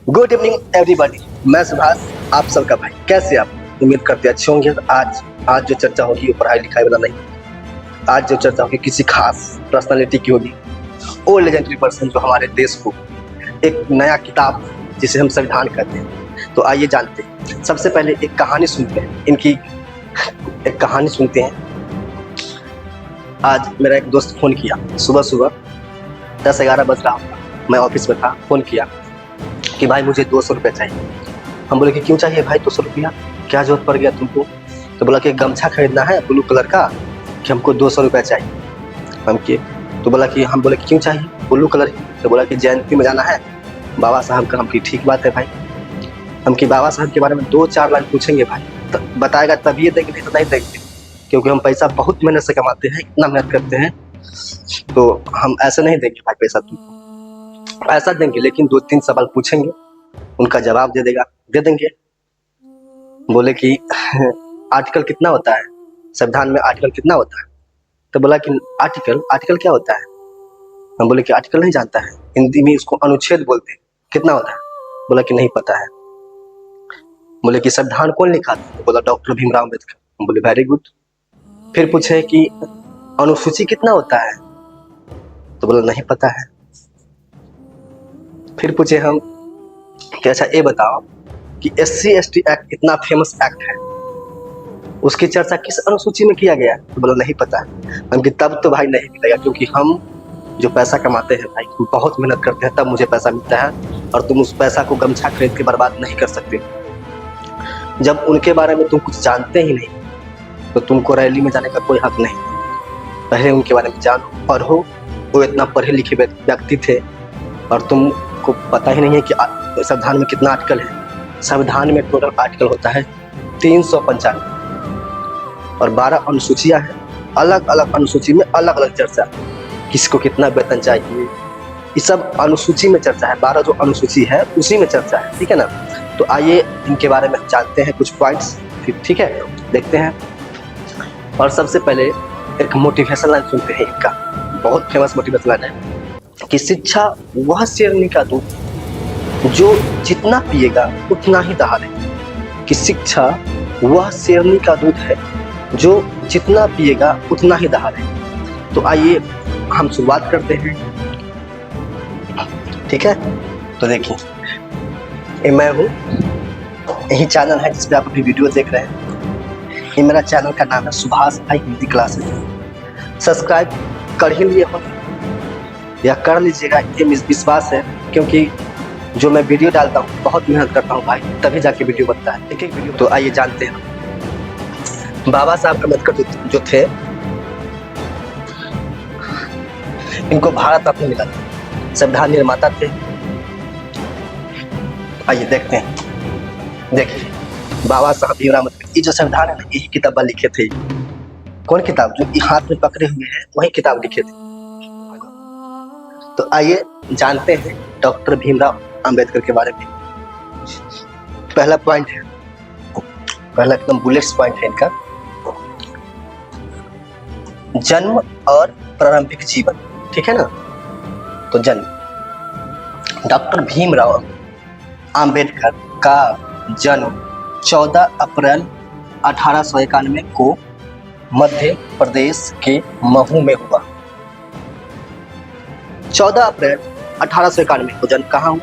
Good evening everybody. मैं सुभाष, आप सबका भाई। कैसे आप? उम्मीद करते अच्छे होंगे। आज जो चर्चा होगी वो पढ़ाई लिखाई वाला नहीं। आज जो चर्चा होगी किसी खास पर्सनालिटी की होगी, वो लेजेंडरी पर्सन जो हमारे देश को एक नया किताब जिसे हम संविधान कहते हैं। तो आइए जानते हैं। सबसे पहले एक कहानी सुनते हैं, इनकी एक कहानी सुनते हैं। आज मेरा एक दोस्त फोन किया सुबह 10-11 बज रहा होगा, मैं ऑफिस में था। फोन किया कि भाई मुझे 200 रुपये चाहिए। हम बोले कि क्यों चाहिए भाई 200 रुपया, क्या जरूरत पड़ गया तुमको? तो बोला कि गमछा खरीदना है ब्लू कलर का, कि हमको 200 रुपया चाहिए। हम किए तो बोला कि हम बोले कि क्यों चाहिए ब्लू कलर? तो बोला कि जयंती में जाना है बाबा साहब का। हम की ठीक बात है भाई। हम कि बाबा साहब के बारे में 2-4 लाइन पूछेंगे भाई, तो बताएगा तभी देंगे, नहीं तो नहीं देंगे, क्योंकि हम पैसा बहुत मेहनत से कमाते हैं, इतना मेहनत करते हैं, तो हम ऐसे नहीं देंगे भाई पैसा तुमको। ऐसा देंगे लेकिन 2-3 सवाल पूछेंगे, उनका जवाब दे देंगे। बोले कि आर्टिकल कितना होता है संविधान में, आर्टिकल कितना होता है? तो बोला कि आर्टिकल क्या होता है? हम बोले कि आर्टिकल नहीं जानता है, हिंदी में उसको अनुच्छेद बोलते हैं। कितना होता है? बोला कि नहीं पता है। बोले कि संविधान कौन लिखा था? तो बोला डॉक्टर भीमराव अम्बेडकर। हम बोले वेरी गुड। फिर पूछे कि अनुसूची कितना होता है? तो बोला नहीं पता है। फिर पूछे हम कि अच्छा ये बताओ कि SC/ST एक्ट इतना फेमस एक्ट है, उसकी चर्चा किस अनुसूची में किया गया? तो बोला नहीं पता है। हम कि तब तो भाई नहीं मिलेगा, क्योंकि हम जो पैसा कमाते हैं भाई, हम बहुत मेहनत करते हैं तब मुझे पैसा मिलता है, और तुम उस पैसा को गमछा खरीद के बर्बाद नहीं कर सकते। जब उनके बारे में तुम कुछ जानते ही नहीं तो तुमको रैली में जाने का कोई हक नहीं। पहले उनके बारे में जानो, पढ़ो। वो इतना पढ़े लिखे व्यक्ति थे और तुमको पता ही नहीं है कि संविधान में कितना आर्टिकल है। संविधान में टोटल आर्टिकल होता है 395 और 12 अनुसूचियां हैं। अलग अलग अनुसूची में अलग अलग चर्चा, किसको कितना वेतन चाहिए, ये सब अनुसूची में चर्चा है। 12 जो अनुसूची है उसी में चर्चा है, ठीक है ना? तो आइए इनके बारे में जानते हैं कुछ पॉइंट्स, ठीक है, देखते हैं। और सबसे पहले एक मोटिवेशन लाइन सुनते हैं इनका, बहुत फेमस मोटिवेशन लाइन है कि शिक्षा वह शेरनी का दूध जो जितना पिएगा उतना ही दहाड़े। कि शिक्षा वह शेरनी का दूध है जो जितना पिएगा उतना ही दहाड़े। तो आइए हम शुरुआत करते हैं, ठीक है? तो देखिए, ये मैं हूँ, यही चैनल है जिस पे आप अभी वीडियो देख रहे हैं। ये मेरा चैनल का नाम है सुभाष भाई हिंदी क्लासेस। सब्सक्राइब कर ही लिए हो या कर लीजिएगा, ये विश्वास है, क्योंकि जो मैं वीडियो डालता हूँ बहुत मेहनत करता हूँ भाई, तभी जाके वीडियो बनता है, एक वीडियो। तो आइए जानते हैं। बाबा साहब अम्बेडकर जो थे, इनको भारत रत्न मिला था, संविधान निर्माता थे। आइए देखते हैं। देखिए, बाबा साहब भीमराव अम्बेडकर, ये जो संविधान है ना, यही किताब लिखे थे। कौन किताब? जो हाथ में पकड़े हुए हैं वही किताब लिखे थे। तो आइए जानते हैं डॉक्टर भीमराव अम्बेडकर के बारे में। पहला पॉइंट है, पहला एकदम बुलेट्स पॉइंट है इनका, जन्म और प्रारंभिक जीवन, ठीक है ना? तो जन्म, डॉक्टर भीमराव अम्बेडकर का जन्म 14 अप्रैल 1891 को मध्य प्रदेश के महू में हुआ। 14 अप्रैल 1891 को जन्म कहाँ हुआ?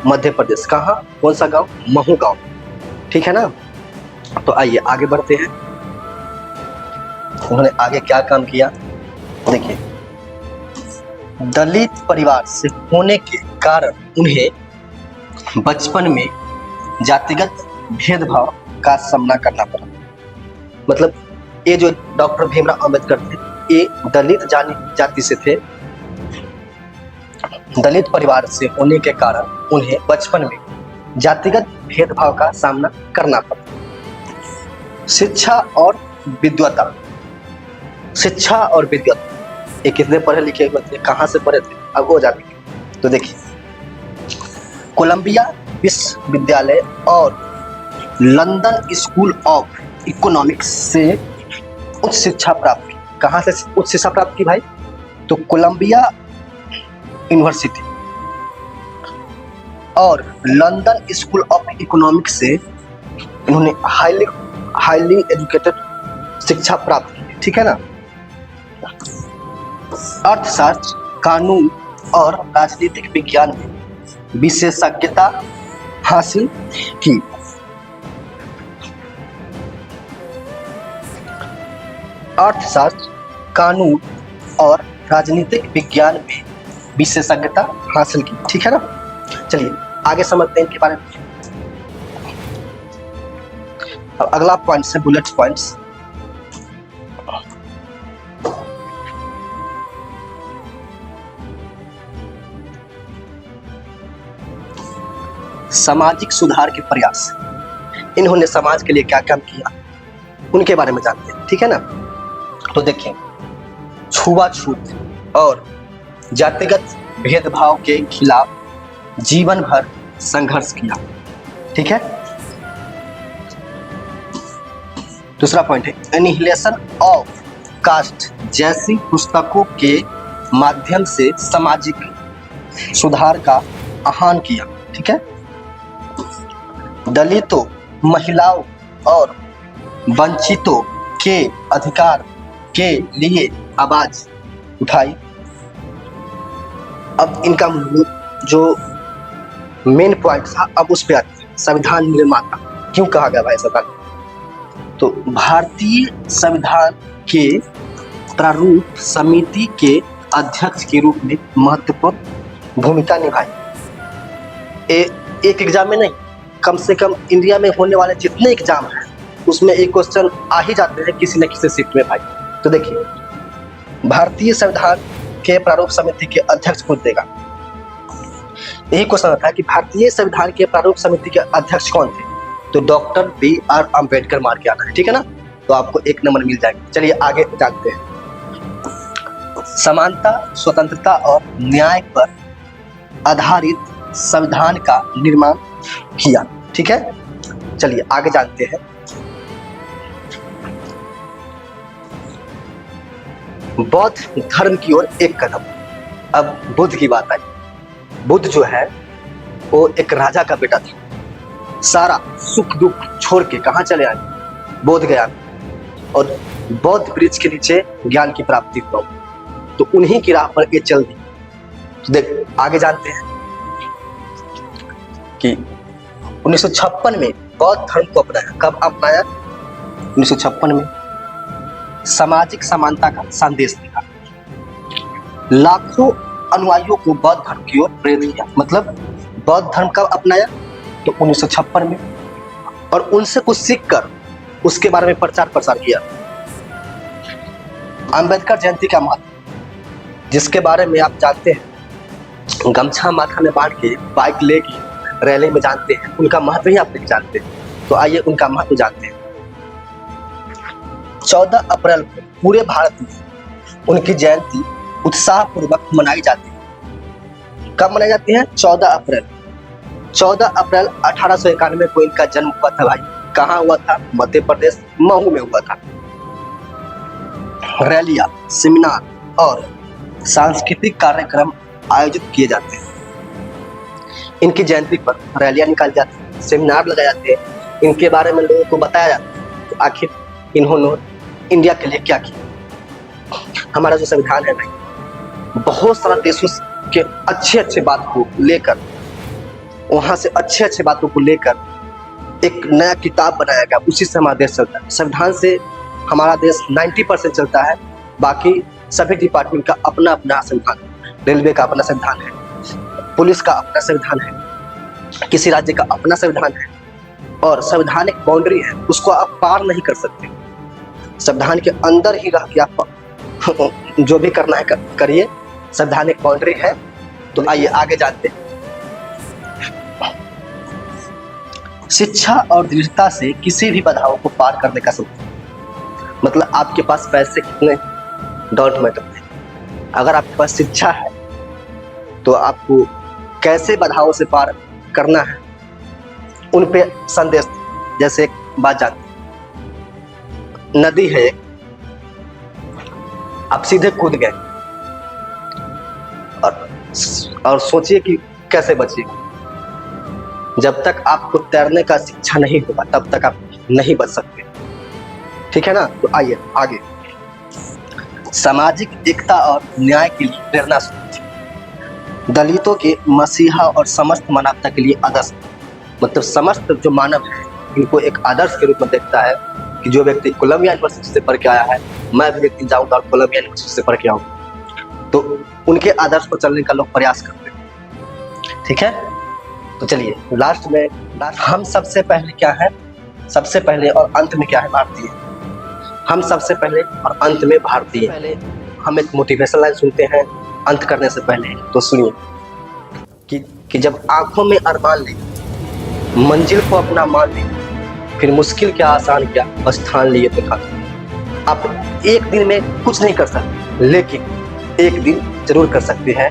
मध्य प्रदेश। कहाँ? कौन सा गांव? महू गांव, ठीक है ना? तो आइए आगे बढ़ते हैं। उन्होंने आगे क्या काम किया देखिए। दलित परिवार से होने के कारण उन्हें बचपन में जातिगत भेदभाव का सामना करना पड़ा। मतलब ये जो डॉक्टर भीमराव अम्बेडकर थे, ये दलित जाति से थे। दलित परिवार से होने के कारण उन्हें बचपन में जातिगत भेदभाव का सामना करना पड़ा। शिक्षा और विद्वता, शिक्षा और विद्वता, ये कितने पढ़े लिखे हुए थे, कहाँ से पढ़े थे, अब वो जानेंगे। तो देखिए, कोलंबिया विश्वविद्यालय और लंदन स्कूल ऑफ इकोनॉमिक्स से उच्च शिक्षा प्राप्त की। कहाँ से उच्च शिक्षा प्राप्त की भाई? तो कोलंबिया यूनिवर्सिटी और लंदन स्कूल ऑफ इकोनॉमिक्स से इन्होंने हाईली एजुकेटेड शिक्षा प्राप्त की, ठीक है ना। अर्थशास्त्र, कानून और राजनीतिक विज्ञान में विशेषज्ञता हासिल की। अर्थशास्त्र, कानून और राजनीतिक विज्ञान में विशेषज्ञता हासिल की, ठीक है ना। चलिए आगे समझते हैं इनके बारे में। अब अगला पॉइंट है बुलेट पॉइंट्स। सामाजिक सुधार के प्रयास, इन्होंने समाज के लिए क्या काम किया उनके बारे में जानते हैं, ठीक है ना। तो देखिए, छुआछूत और जातिगत भेदभाव के खिलाफ जीवन भर संघर्ष किया, ठीक है। दूसरा पॉइंट है एनिहिलेशन ऑफ कास्ट जैसी पुस्तकों के माध्यम से सामाजिक सुधार का आह्वान किया, ठीक है। दलितों, महिलाओं और वंचितों के अधिकार के लिए आवाज उठाई। अब इनका जो मेन पॉइंट था अब उस पे आते हैं। संविधान निर्माता क्यों कहा गया भाई संविधान? तो भारतीय संविधान के प्रारूप समिति के अध्यक्ष के रूप में महत्वपूर्ण भूमिका निभाई। एक एग्जाम में नहीं, कम से कम इंडिया में होने वाले जितने एग्जाम हैं उसमें एक क्वेश्चन आ ही जाते हैं किसी न किसी सीट में भाई। तो देखिए, भारतीय संविधान के प्रारूप समिति के अध्यक्ष कौन देगा? यही क्वेश्चन आता है कि भारतीय संविधान के प्रारूप समिति के अध्यक्ष कौन थे? तो डॉक्टर B.R. अम्बेडकर मार के आना है, ठीक है ना। तो आपको 1 नंबर मिल जाएगा। चलिए आगे जानते हैं। समानता, स्वतंत्रता और न्याय पर आधारित संविधान का निर्माण किया, ठीक है। चलिए आगे जानते हैं। बौद्ध धर्म की ओर एक कदम। अब बुद्ध की बात आई। बुद्ध जो है वो एक राजा का बेटा था। सारा सुख दुख छोड़ के कहाँ चले आए? बोध गया। और बौद्ध वृक्ष के नीचे ज्ञान की प्राप्ति हुआ, तो उन्हीं की राह पर ये चल दी। तो देख आगे जानते हैं कि 1956 में बौद्ध धर्म को अपनाया। कब अपनाया? 1956 में। सामाजिक समानता का संदेश दिया। लाखों अनुयायियों को बौद्ध धर्म की ओर प्रेरित किया। मतलब बौद्ध धर्म कब अपनाया? तो 1956 में। और उनसे कुछ सीख कर उसके बारे में प्रचार प्रसार किया। अंबेडकर जयंती का महत्व, जिसके बारे में आप जानते हैं, गमछा माथा में बांध के बाइक लेके रैली में जानते हैं, उनका महत्व ही आप नहीं जानते। तो आइए उनका महत्व जानते हैं। 14 अप्रैल को पूरे भारत में उनकी जयंती उत्साहपूर्वक मनाई जाती है। कब मनाई जाती है? 14 अप्रैल। 14 अप्रैल 1891 को इनका जन्म हुआ था भाई। कहाँ हुआ था? मध्य प्रदेश, महू में हुआ था। रैलियां, सेमिनार और सांस्कृतिक कार्यक्रम आयोजित किए जाते हैं। इनकी जयंती पर रैलियां निकाली जाती हैं, सेमिनार लगाए जाते हैं, इनके बारे में लोगों को बताया जाता है तो आखिर इन्होंने इंडिया के लिए क्या किया। हमारा जो संविधान है भाई, बहुत सारा देशों के अच्छे बात को लेकर, वहां से अच्छे बातों को लेकर एक नया किताब बनाया गया, उसी से हमारा देश चलता है। संविधान से हमारा देश 90% चलता है। बाकी सभी डिपार्टमेंट का अपना अपना संविधान है। रेलवे का अपना संविधान है, पुलिस का अपना संविधान है, किसी राज्य का अपना संविधान है। और संविधान एक बाउंड्री है, उसको आप पार नहीं कर सकते। संविधान के अंदर ही रह के आप जो भी करना है करिए। संविधान एक बाउंड्री है। तो आइए आगे जानते हैं। शिक्षा और दृढ़ता से किसी भी बाधाओं को पार करने का सौदा। मतलब आपके पास पैसे कितने डोंट मैटर, अगर आपके पास शिक्षा है तो आपको कैसे बाधाओं से पार करना है उन पे संदेश। जैसे एक बात जानते, नदी है, आप सीधे कूद गए और सोचिए कि कैसे बचिए। जब तक आपको तैरने का शिक्षा नहीं होगा तब तक आप नहीं बच सकते। ठीक है ना? तो आइए आगे। सामाजिक एकता और न्याय के लिए प्रेरणा स्रोत, दलितों के मसीहा और समस्त मानवता के लिए आदर्श। मतलब समस्त जो मानव है इनको एक आदर्श के रूप में देखता है कि जो व्यक्ति कोलंबिया यूनिवर्सिटी से पढ़ के आया है, मैं भी एक दिन जाऊंगा और कोलंबिया यूनिवर्सिटी से पढ़ के आऊंगा, तो उनके आदर्श पर चलने का लोग प्रयास करते हैं। ठीक है? तो चलिए लास्ट में हम सबसे पहले क्या है, सबसे पहले और अंत में क्या है, भारतीय। हम सबसे पहले और अंत में भारतीय। पहले हम एक मोटिवेशन लाइन सुनते हैं अंत करने से पहले, तो सुनिए कि जब आंखों में अरमान ले, मंजिल को अपना मान ले, फिर मुश्किल क्या आसान क्या, बस ठान लिए तो था। आप एक दिन में कुछ नहीं कर सकते, लेकिन एक दिन जरूर कर सकते हैं।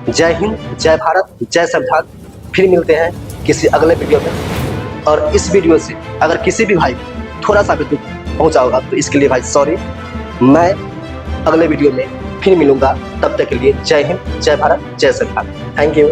जय हिंद, जय भारत, जय संविधान। फिर मिलते हैं किसी अगले वीडियो में। और इस वीडियो से अगर किसी भी भाई को थोड़ा सा भी दुख पहुंचा होगा तो इसके लिए भाई सॉरी। मैं अगले वीडियो में फिर मिलूंगा, तब तक के लिए जय हिंद, जय भारत, जय संविधान। Thank you.